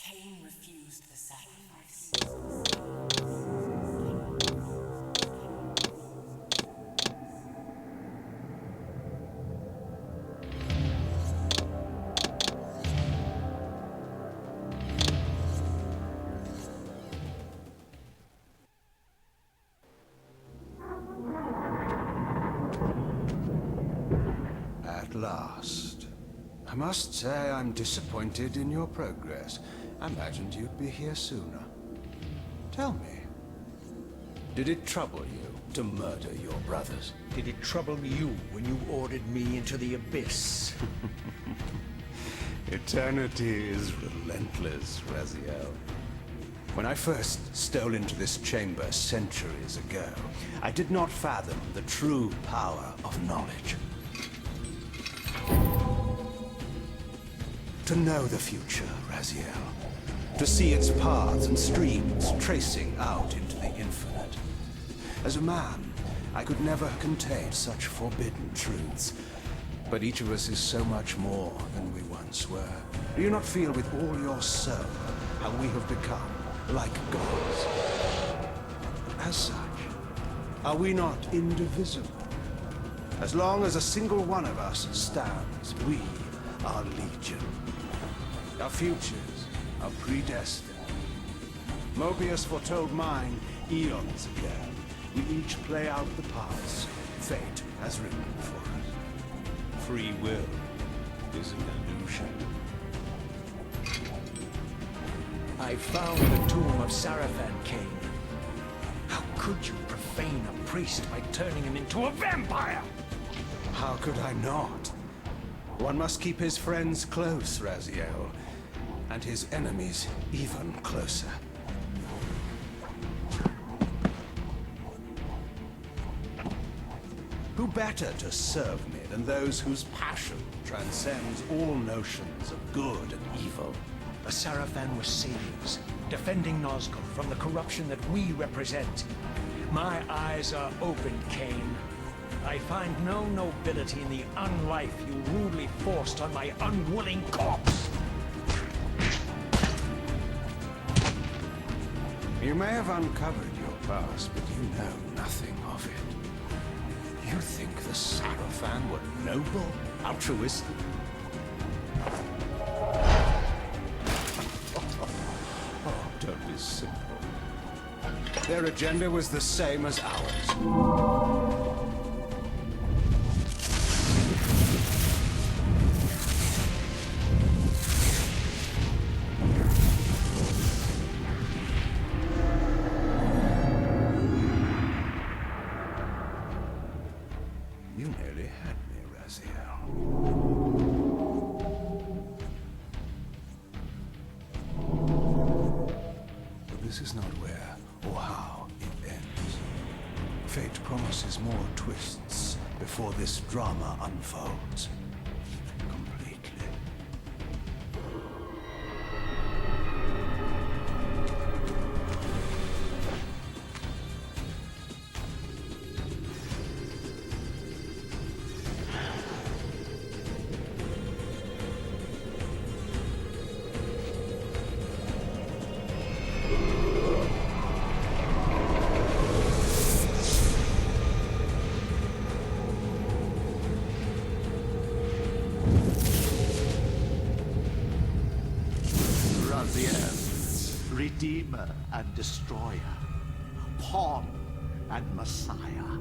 Kain refused the sacrifice. At last. I must say I'm disappointed in your progress. I imagined you'd be here sooner. Tell me, did it trouble you to murder your brothers? Did it trouble you when you ordered me into the abyss? Eternity is relentless, Raziel. When I first stole into this chamber centuries ago, I did not fathom the true power of knowledge. To know the future, Raziel. To see its paths and streams tracing out into the infinite. As a man, I could never contain such forbidden truths. But each of us is so much more than we once were. Do you not feel with all your soul how we have become like gods? As such, are we not indivisible? As long as a single one of us stands, we are legion. Our futures are predestined. Mobius foretold mine eons ago. We each play out the parts fate has written for us. Free will is an illusion. I found the tomb of Sarafan, Kain. How could you profane a priest by turning him into a vampire? How could I not? One must keep his friends close, Raziel, and his enemies even closer. Who better to serve me than those whose passion transcends all notions of good and evil? The Sarafan were saviors, defending Nazgûl from the corruption that we represent. My eyes are opened, Kain. I find no nobility in the unlife you rudely forced on my unwilling corpse. You may have uncovered your past, but you know nothing of it. You think the Sarafan were noble, altruistic? Oh, don't be simple. Their agenda was the same as ours. You nearly had me, Raziel. But this is not where or how it ends. Fate promises more twists before this drama unfolds completely. Redeemer and Destroyer, Pawn and Messiah.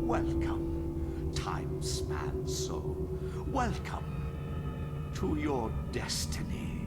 Welcome, time-span soul. Welcome to your destiny.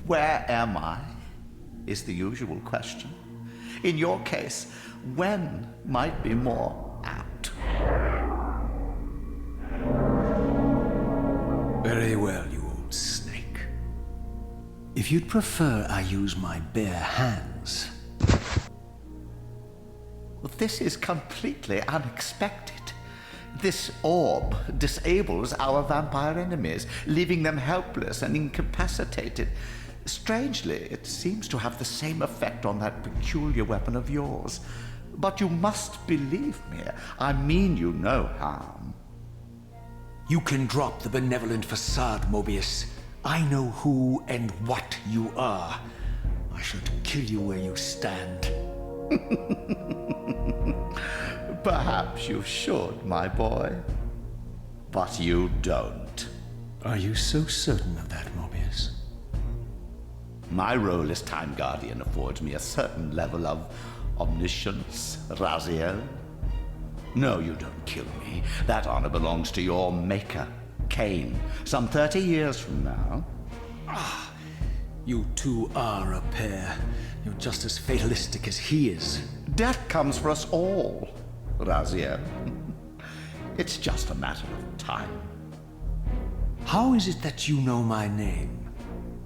Where am I? Is the usual question. In your case, when might be more apt. Very well, you old snake. If you'd prefer I use my bare hands... Well, this is completely unexpected. This orb disables our vampire enemies, leaving them helpless and incapacitated. Strangely, it seems to have the same effect on that peculiar weapon of yours. But you must believe me. I mean you no harm. You can drop the benevolent facade, Mobius. I know who and what you are. I should kill you where you stand. Perhaps you should, my boy. But you don't. Are you so certain of that, Mobius? My role as Time Guardian affords me a certain level of omniscience, Raziel. No, you don't kill me. That honor belongs to your maker, Kain, some 30 years from now. You two are a pair. You're just as fatalistic as he is. Death comes for us all, Raziel. It's just a matter of time. How is it that you know my name?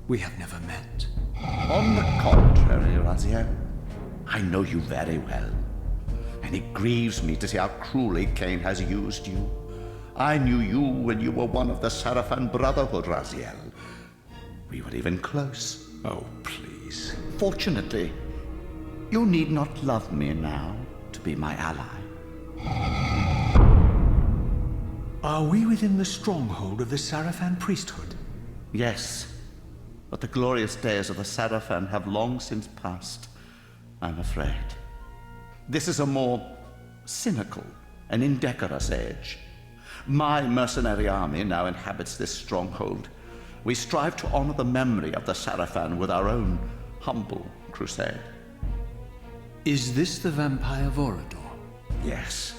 We have never met. On the contrary, Raziel, I know you very well. And it grieves me to see how cruelly Kain has used you. I knew you when you were one of the Sarafan Brotherhood, Raziel. We were even close. Oh, please. Fortunately, you need not love me now to be my ally. Are we within the stronghold of the Sarafan priesthood? Yes, but the glorious days of the Sarafan have long since passed, I'm afraid. This is a more cynical and indecorous age. My mercenary army now inhabits this stronghold. We strive to honor the memory of the Sarafan with our own humble crusade. Is this the vampire Vorador? Yes,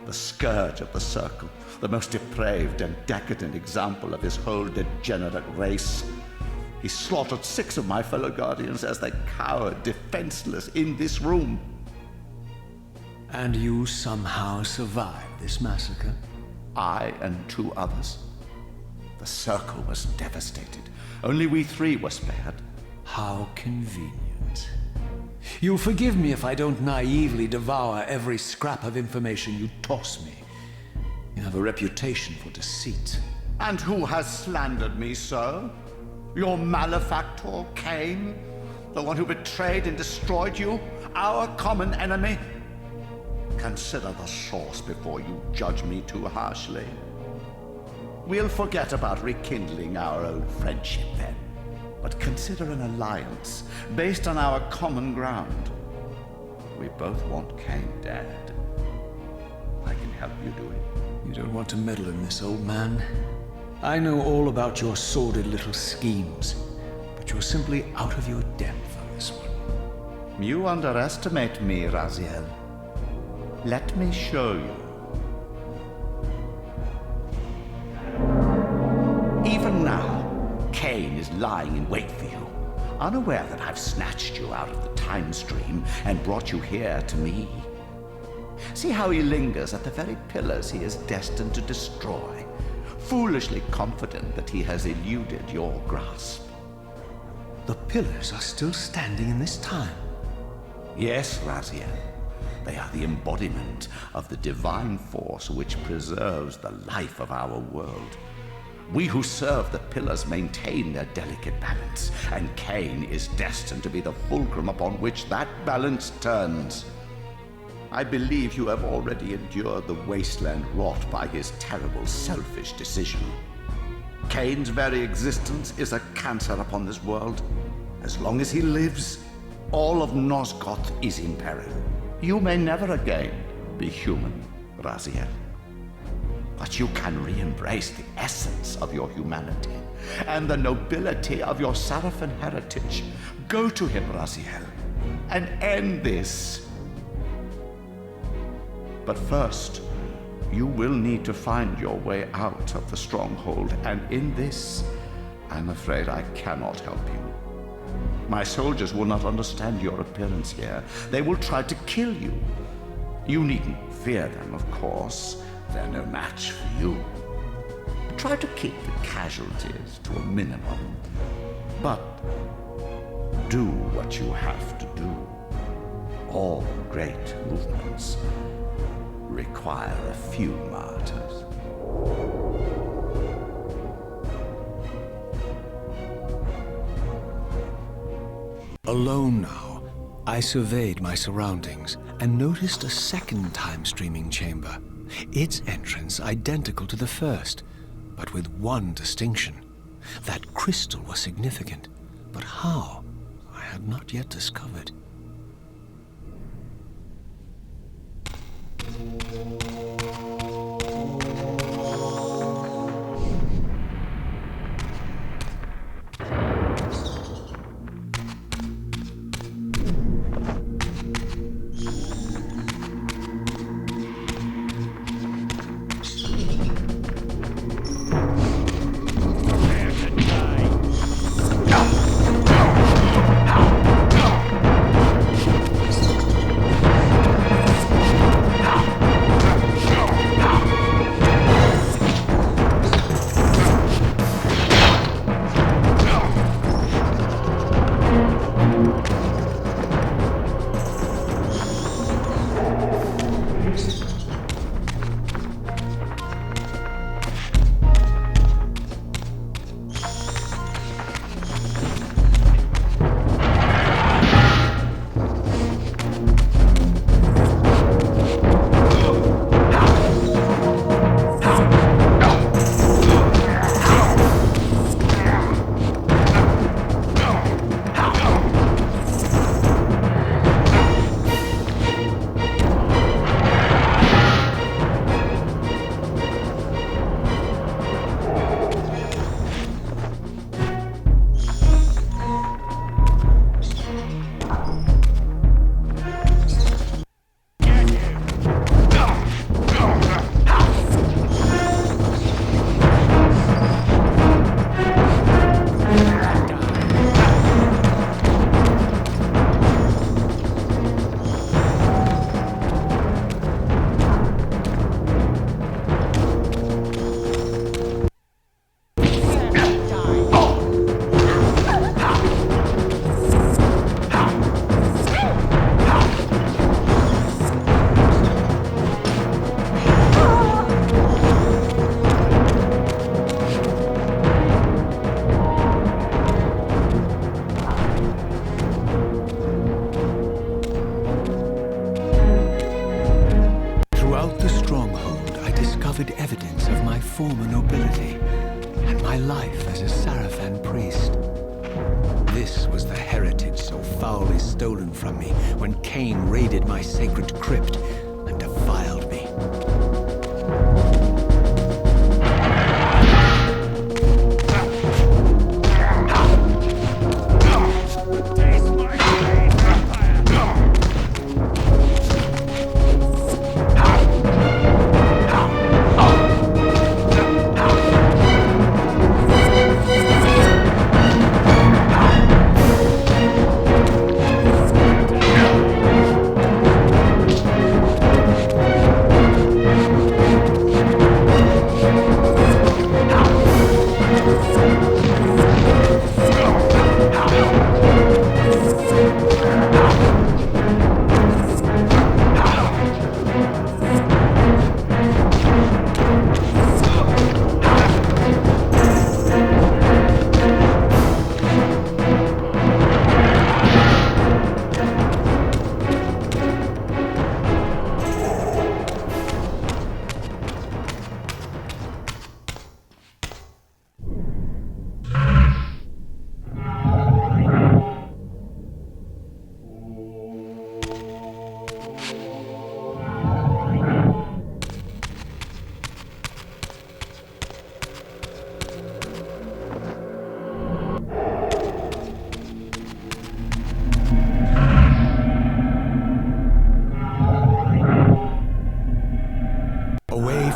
the scourge of the Circle, the most depraved and decadent example of his whole degenerate race. He slaughtered 6 of my fellow Guardians as they cowered defenseless in this room. And you somehow survived this massacre? I and 2 others. The Circle was devastated. Only we 3 were spared. How convenient. You'll forgive me if I don't naively devour every scrap of information you toss me. You have a reputation for deceit. And who has slandered me so? Your malefactor, Kain? The one who betrayed and destroyed you? Our common enemy? Consider the source before you judge me too harshly. We'll forget about rekindling our old friendship then, but consider an alliance based on our common ground. We both want Kain dead. I can help you do it. You don't want to meddle in this, old man. I know all about your sordid little schemes, but you're simply out of your depth on this one. You underestimate me, Raziel. Let me show you. Even now, Kain is lying in wait for you, unaware that I've snatched you out of the time stream and brought you here to me. See how he lingers at the very pillars he is destined to destroy, foolishly confident that he has eluded your grasp. The pillars are still standing in this time. Yes, Raziel. They are the embodiment of the divine force which preserves the life of our world. We who serve the pillars maintain their delicate balance, and Kain is destined to be the fulcrum upon which that balance turns. I believe you have already endured the wasteland wrought by his terrible, selfish decision. Kain's very existence is a cancer upon this world. As long as he lives, all of Nosgoth is in peril. You may never again be human, Raziel. But you can re-embrace the essence of your humanity and the nobility of your Sarafan heritage. Go to him, Raziel, and end this. But first, you will need to find your way out of the stronghold, and in this, I'm afraid I cannot help you. My soldiers will not understand your appearance here. They will try to kill you. You needn't fear them, of course. They're no match for you. Try to keep the casualties to a minimum. But do what you have to do. All great movements require a few martyrs. Alone now, I surveyed my surroundings and noticed a second time-streaming chamber. Its entrance identical to the first, but with one distinction. That crystal was significant, but how, I had not yet discovered. Former nobility, and my life as a Sarafan priest. This was the heritage so foully stolen from me when Kain raided my sacred crypt and defiled me.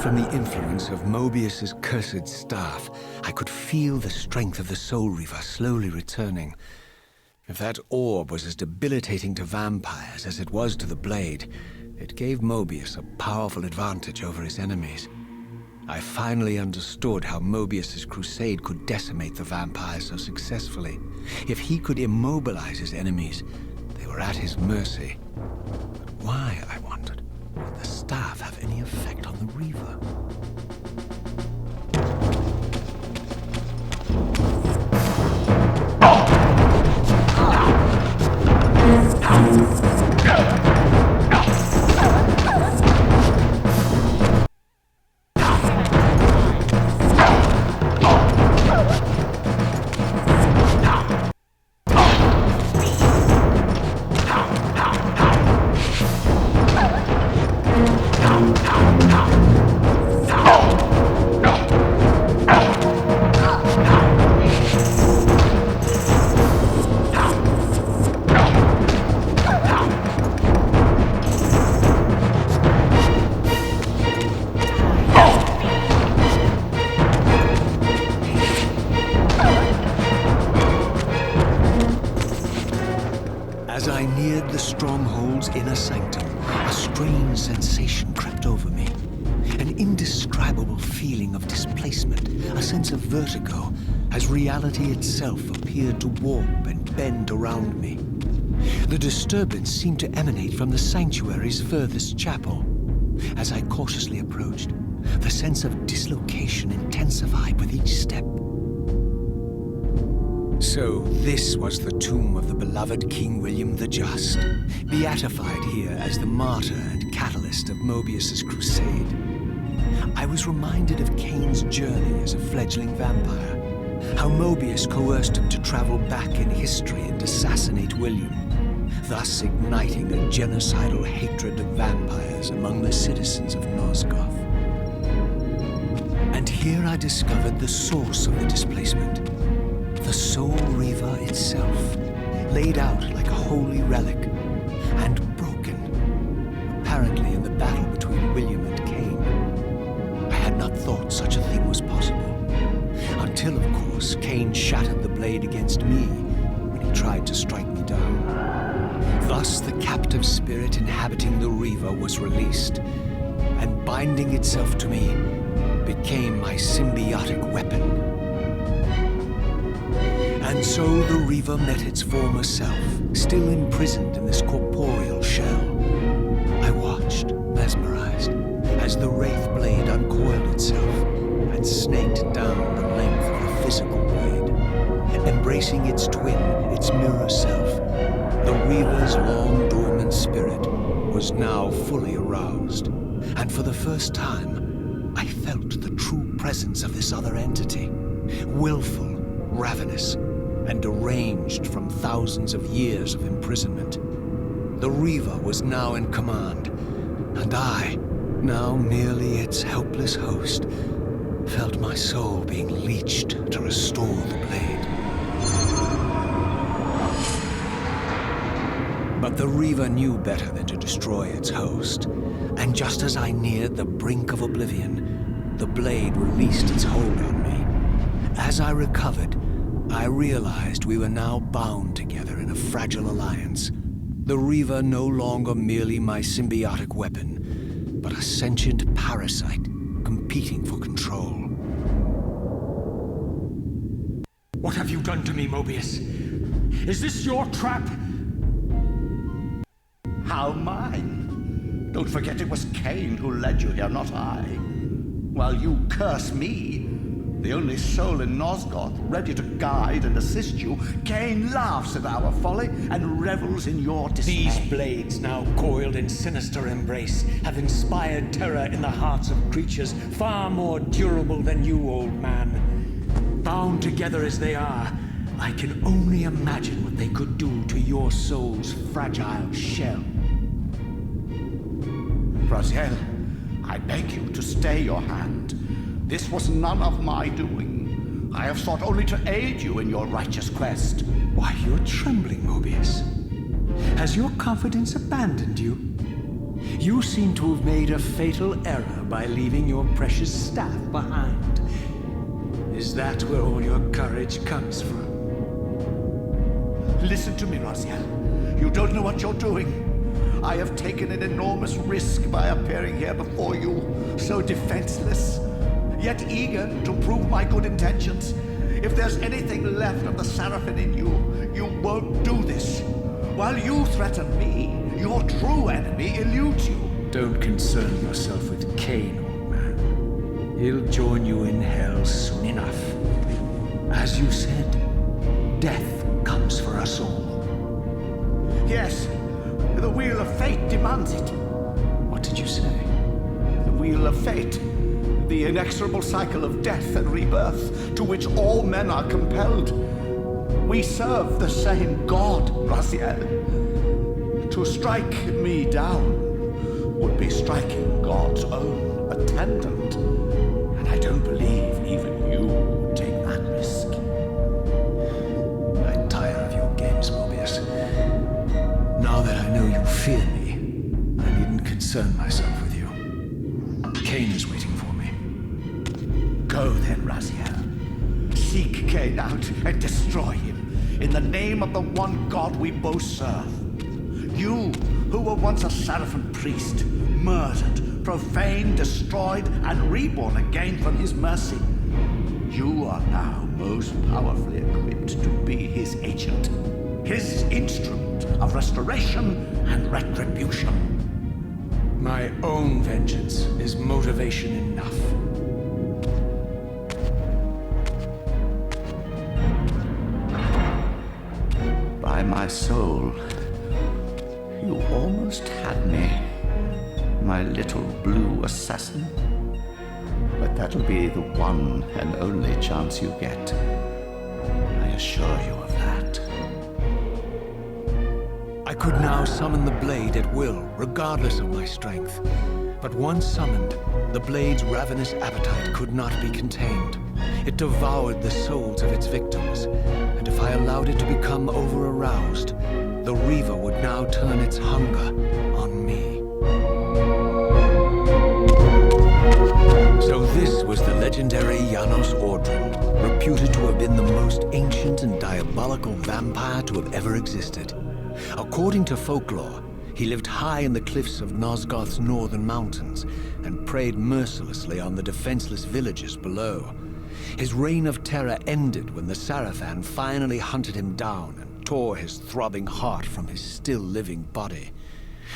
From the influence of Mobius's cursed staff, I could feel the strength of the Soul Reaver slowly returning. If that orb was as debilitating to vampires as it was to the blade, it gave Mobius a powerful advantage over his enemies. I finally understood how Mobius's crusade could decimate the vampires so successfully. If he could immobilize his enemies, they were at his mercy. But why, I wondered, would the staff have any effect on the Reaver? sanctum, a strange sensation crept over me. An indescribable feeling of displacement, a sense of vertigo, as reality itself appeared to warp and bend around me. The disturbance seemed to emanate from the sanctuary's furthest chapel. As I cautiously approached, the sense of dislocation intensified with each step. So this was the tomb of the beloved King William the Just, beatified here as the martyr and catalyst of Mobius's crusade. I was reminded of Kain's journey as a fledgling vampire, how Mobius coerced him to travel back in history and assassinate William, thus igniting a genocidal hatred of vampires among the citizens of Nosgoth. And here I discovered the source of the displacement. The Soul Reaver itself, laid out like a holy relic, and broken, apparently in the battle between William and Kain. I had not thought such a thing was possible, until, of course, Kain shattered the blade against me when he tried to strike me down. Thus, the captive spirit inhabiting the Reaver was released, and binding itself to me became my symbiotic weapon. And so the Reaver met its former self, still imprisoned in this corporeal shell. I watched, mesmerized, as the Wraith blade uncoiled itself and snaked down the length of the physical blade. Embracing its twin, its mirror self, the Reaver's long dormant spirit was now fully aroused. And for the first time, I felt the true presence of this other entity, willful, ravenous, and deranged from thousands of years of imprisonment. The Reaver was now in command, and I, now merely its helpless host, felt my soul being leeched to restore the blade. But the Reaver knew better than to destroy its host, and just as I neared the brink of oblivion, the blade released its hold on me. As I recovered, I realized we were now bound together in a fragile alliance. The Reaver no longer merely my symbiotic weapon, but a sentient parasite competing for control. What have you done to me, Mobius? Is this your trap? How mine? Don't forget it was Kain who led you here, not I. While you curse me, the only soul in Nosgoth ready to guide and assist you, Kain laughs at our folly and revels in your dismay. These blades, now coiled in sinister embrace, have inspired terror in the hearts of creatures far more durable than you, old man. Bound together as they are, I can only imagine what they could do to your soul's fragile shell. Raziel, I beg you to stay your hand. This was none of my doing. I have sought only to aid you in your righteous quest. Why, you're trembling, Mobius. Has your confidence abandoned you? You seem to have made a fatal error by leaving your precious staff behind. Is that where all your courage comes from? Listen to me, Raziel. You don't know what you're doing. I have taken an enormous risk by appearing here before you, so defenseless, yet eager to prove my good intentions. If there's anything left of the Seraphim in you, you won't do this. While you threaten me, your true enemy eludes you. Don't concern yourself with Kain, old man. He'll join you in hell soon enough. As you said, death comes for us all. Yes, the wheel of fate demands it. What did you say? The wheel of fate. The inexorable cycle of death and rebirth to which all men are compelled. We serve the same God, Raziel. To strike me down would be striking God's own attendant. And I don't believe even you would take that risk. I tire of your games, Mobius. Now that I know you fear me, I needn't concern myself with you. Kain is waiting for me. Go then, Raziel. Seek Kain out and destroy him in the name of the one God we both serve. You who were once a Seraphim priest, murdered, profaned, destroyed, and reborn again from his mercy. You are now most powerfully equipped to be his agent, his instrument of restoration and retribution. My own vengeance is motivation enough. By my soul, you almost had me, my little blue assassin. But that'll be the one and only chance you get. I assure you of that. I could now summon the blade at will, regardless of my strength. But once summoned, the blade's ravenous appetite could not be contained. It devoured the souls of its victims, and if I allowed it to become over-aroused, the Reaver would now turn its hunger on me. So this was the legendary Janos Ordrin, reputed to have been the most ancient and diabolical vampire to have ever existed. According to folklore, he lived high in the cliffs of Nosgoth's northern mountains and preyed mercilessly on the defenseless villages below. His reign of terror ended when the Sarafan finally hunted him down and tore his throbbing heart from his still-living body.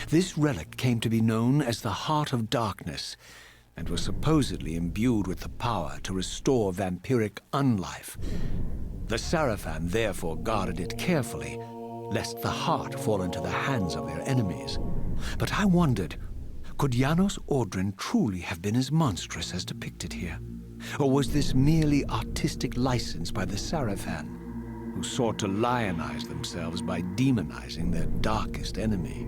This relic came to be known as the Heart of Darkness, and was supposedly imbued with the power to restore vampiric unlife. The Sarafan therefore guarded it carefully, lest the heart fall into the hands of their enemies. But I wondered, could Janos Ordrin truly have been as monstrous as depicted here? Or was this merely artistic license by the Sarafan, who sought to lionize themselves by demonizing their darkest enemy?